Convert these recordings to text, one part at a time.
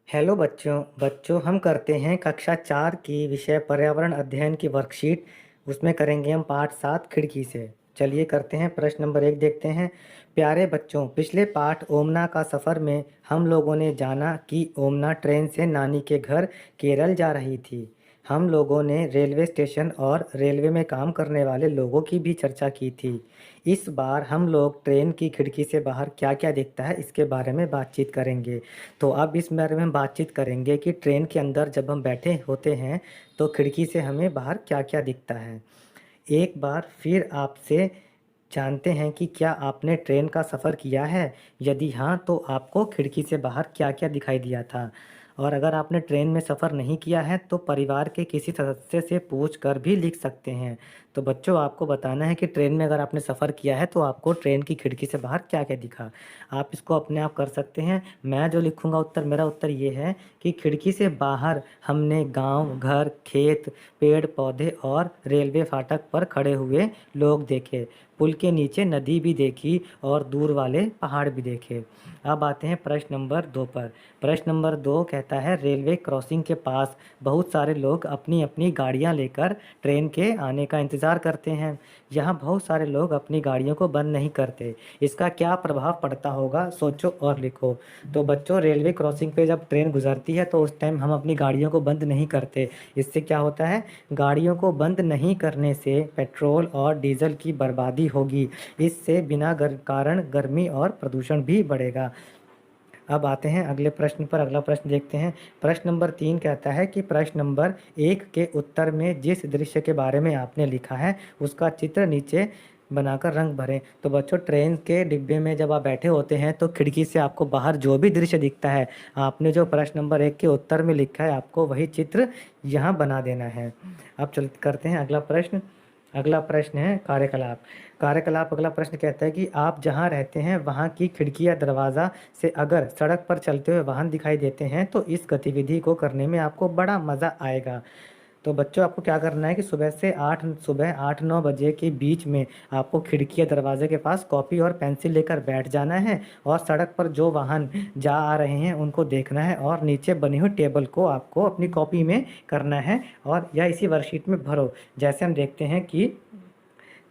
Hello बच्चों बच्चों हम करते हैं कक्षा 4 की विषय पर्यावरण अध्ययन की वर्कशीट। उसमें करेंगे हम पाठ 7 खिड़की से। चलिए करते हैं। प्रश्न नंबर 1 देखते हैं। प्यारे बच्चों, पिछले पाठ ओमना का सफ़र में हम लोगों ने जाना कि ओमना ट्रेन से नानी के घर केरल जा रही थी। हम लोगों ने रेलवे स्टेशन और रेलवे में काम करने वाले लोगों की भी चर्चा की थी। इस बार हम लोग ट्रेन की खिड़की से बाहर क्या क्या दिखता है इसके बारे में बातचीत करेंगे। तो अब इस बारे में हम बातचीत करेंगे कि ट्रेन के अंदर जब हम बैठे होते हैं तो खिड़की से हमें बाहर क्या क्या दिखता है। एक बार फिर आपसे जानते हैं कि क्या आपने ट्रेन का सफ़र किया है। यदि हाँ तो आपको खिड़की से बाहर क्या क्या दिखाई दिया था। और अगर आपने ट्रेन में सफ़र नहीं किया है तो परिवार के किसी सदस्य से पूछ कर भी लिख सकते हैं। तो बच्चों, आपको बताना है कि ट्रेन में अगर आपने सफ़र किया है तो आपको ट्रेन की खिड़की से बाहर क्या क्या दिखा। आप इसको अपने आप कर सकते हैं। मैं जो लिखूँगा उत्तर, मेरा उत्तर ये है कि खिड़की से बाहर हमने गांव, घर, खेत, पेड़ पौधे और रेलवे फाटक पर खड़े हुए लोग देखे। पुल के नीचे नदी भी देखी और दूर वाले पहाड़ भी देखे। अब आते हैं प्रश्न नंबर 2 पर। प्रश्न नंबर 2 कहता है, रेलवे क्रॉसिंग के पास बहुत सारे लोग अपनी अपनी गाड़ियां लेकर ट्रेन के आने का इंतज़ार करते हैं। यहाँ बहुत सारे लोग अपनी गाड़ियों को बंद नहीं करते। इसका क्या प्रभाव पड़ता होगा, सोचो और लिखो। तो बच्चों, रेलवे क्रॉसिंग पे जब ट्रेन गुजरती है तो उस टाइम हम अपनी गाड़ियों को बंद नहीं करते। इससे क्या होता है, गाड़ियों को बंद नहीं करने से पेट्रोल और डीजल की बर्बादी होगी। इससे बिना कारण गर्मी और प्रदूषण भी बढ़ेगा। अब आते हैं अगले प्रश्न पर। अगला प्रश्न देखते हैं। प्रश्न नंबर 3 कहता है कि प्रश्न नंबर 1 के उत्तर में जिस दृश्य के बारे में आपने लिखा है उसका चित्र नीचे बनाकर रंग भरें। तो बच्चों, ट्रेन के डिब्बे में जब आप बैठे होते हैं तो खिड़की से आपको बाहर जो भी दृश्य दिखता है, आपने जो प्रश्न नंबर 1 के उत्तर में लिखा है आपको वही चित्र यहाँ बना देना है। अब चल करते हैं अगला प्रश्न। अगला प्रश्न है कार्यकलाप। कार्यकलाप अगला प्रश्न कहता है कि आप जहाँ रहते हैं वहाँ की खिड़की या दरवाज़ा से अगर सड़क पर चलते हुए वाहन दिखाई देते हैं तो इस गतिविधि को करने में आपको बड़ा मज़ा आएगा। तो बच्चों, आपको क्या करना है कि सुबह 8-9 बजे के बीच में आपको खिड़की या दरवाजे के पास कॉपी और पेंसिल लेकर बैठ जाना है और सड़क पर जो वाहन जा आ रहे हैं उनको देखना है और नीचे बनी हुई टेबल को आपको अपनी कॉपी में करना है और या इसी वर्कशीट में भरो। जैसे हम देखते हैं कि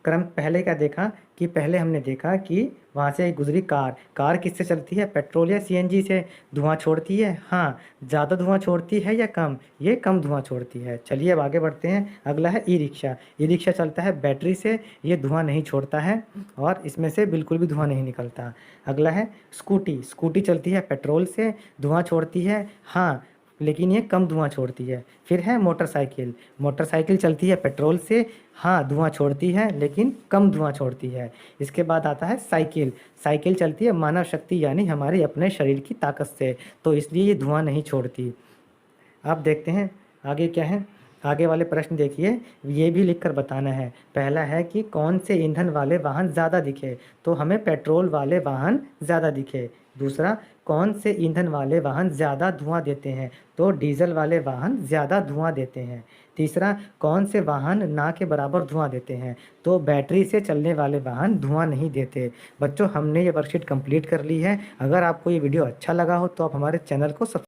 क्रम पहले क्या देखा कि पहले हमने देखा कि वहाँ से गुजरी कार। कार किससे चलती है, पेट्रोल या सीएनजी से। धुआं छोड़ती है, हाँ। ज़्यादा धुआं छोड़ती है या कम, ये कम धुआं छोड़ती है। चलिए अब आगे बढ़ते हैं। अगला है ई रिक्शा। ई रिक्शा चलता है बैटरी से, ये धुआं नहीं छोड़ता है और इसमें से बिल्कुल भी धुआं नहीं निकलता। अगला है स्कूटी। स्कूटी चलती है पेट्रोल से, धुआं छोड़ती है, हाँ, लेकिन ये कम धुआं छोड़ती है। फिर है मोटरसाइकिल। मोटरसाइकिल चलती है पेट्रोल से, हाँ, धुआं छोड़ती है लेकिन कम धुआं छोड़ती है। इसके बाद आता है साइकिल। साइकिल चलती है मानव शक्ति यानी हमारे अपने शरीर की ताकत से, तो इसलिए ये धुआं नहीं छोड़ती। अब देखते हैं आगे क्या है। आगे वाले प्रश्न देखिए, ये भी लिखकर बताना है। पहला है कि कौन से ईंधन वाले वाहन ज़्यादा दिखे। तो हमें पेट्रोल वाले वाहन ज़्यादा दिखे। दूसरा, कौन से ईंधन वाले वाहन ज़्यादा धुआं देते हैं। तो डीजल वाले वाहन ज़्यादा धुआं देते हैं। तीसरा, कौन से वाहन ना के बराबर धुआं देते हैं। तो बैटरी से चलने वाले वाहन धुआं नहीं देते। बच्चों, हमने ये वर्कशीट कंप्लीट कर ली है। अगर आपको ये वीडियो अच्छा लगा हो तो आप हमारे चैनल को